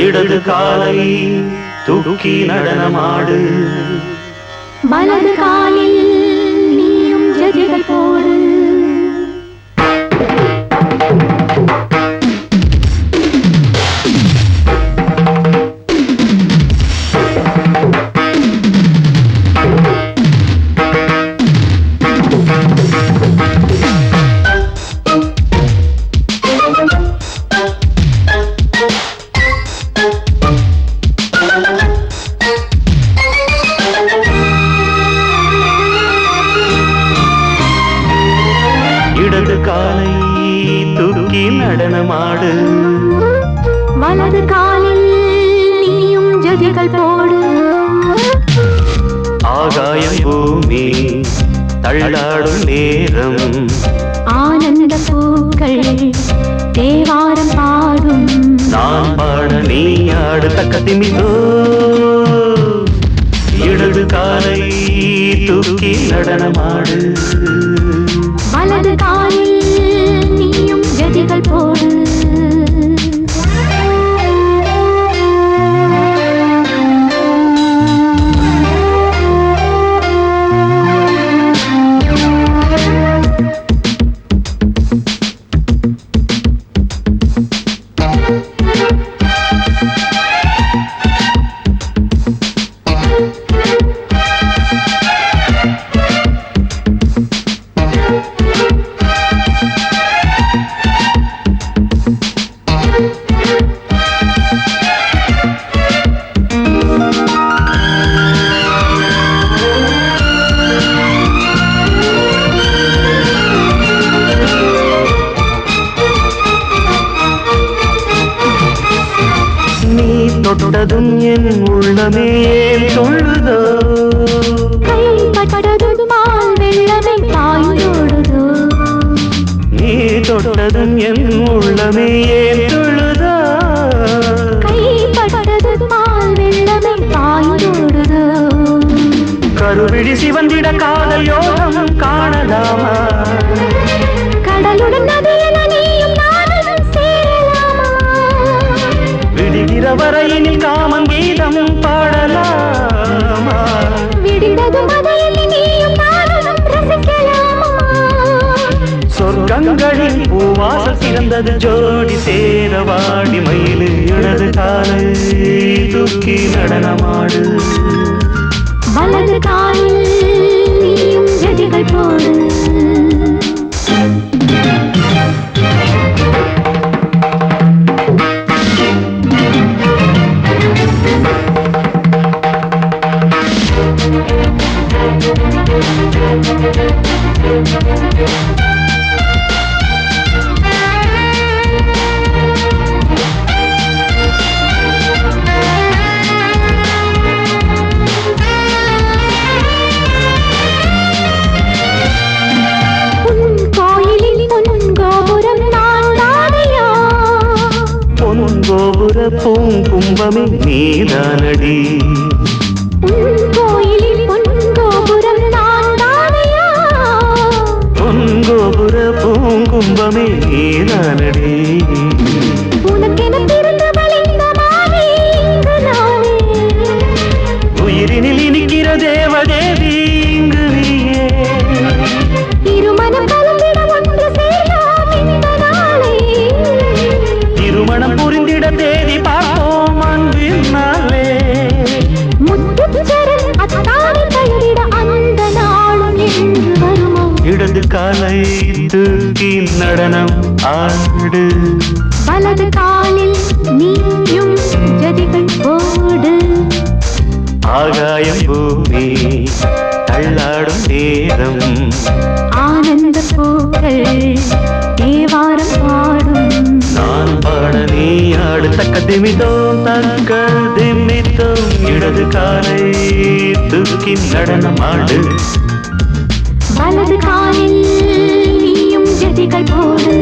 இடது காலை தூக்கி நடனமாடு, வலது காலில் நீயும் ஜதிகள் போடு. இடது காலை தூக்கி நடனமாடு, வலது காலில் நீயும் ஜதிகள் போடு. ஆகாயம் பூமி தள்ளாடும் நேரம், ஆனந்த பூக்கள் தேவாரம் பாடும். நான் பாட நீ ஆடு தக்கத்திமிதோ. இடது காலை தூக்கி நடனமாடு, வலது காலில் நீயும் ஜதிகள் போடு. தொட்டதும் என் உள்ளமே தொழுதோ, கைப்பட்டதும் மால் வெள்ளமே பாய்ந்தோடுதோ. நீ தொட்டதும் என் உள்ளமே தொழுதோ, கைப்பட்டதும் மால் வெள்ளமே பாய்ந்தோடுதோ. கருவிழி சிவந்திட காதல் யோகம் காணலாமா, கடலுடன் நதியில் நீயும் நானும் சேரலாமா. விடுகிற வரையினில் காமன் கீதம் பாடலாமா, விடிந்தது மதையில் நீயும் நானும் ரசிக்கலாமா. சொர்க்கங்களின் பூவாசல் சிறந்தது ஜோடி சேரவாடி மயிலு. இடது காலை தூக்கி நடனமாடு, வலது காலில் நீயும் ஜதிகள் போடு. கோபுர பூங்கும்பமே நீதானடி, கோயிலில் பொன்கோபுரம் நான் தானையா. பொன்கோபுர பூங்கும்பமே நீதானடி, உனக்கென பிறந்தவள் இந்த மாலை இங்கு நானே. உயிரினில் இனிக்கிற தேவதேவி இங்கு நீயே. திருமணம் கலந்திட ஒன்று சேரலாம் இந்த நாளை. திருமணம் புரிந்திட தேதி பார்ப்போம் அன்பின் நாளே. முத்துச்சரன் அத்தானை பெயரிட அந்த நாளும் என்று வருமோ. இடது காலை தூக்கி நடனம் ஆடு, வலது காலில் நீயும் ஜதிகள் போடு. ஆகாயம் பூமி தள்ளாடும் நேரம், ஆனந்த பூக்கள் தேவாரம் பாடும். நான் பாட நீ ஆடு தக்கதிமிதோம் தக்கதிமிதோம். இடது காலை தூக்கி நடனமாடு, வலது காலில் நீயும் ஜதிகள் போடு.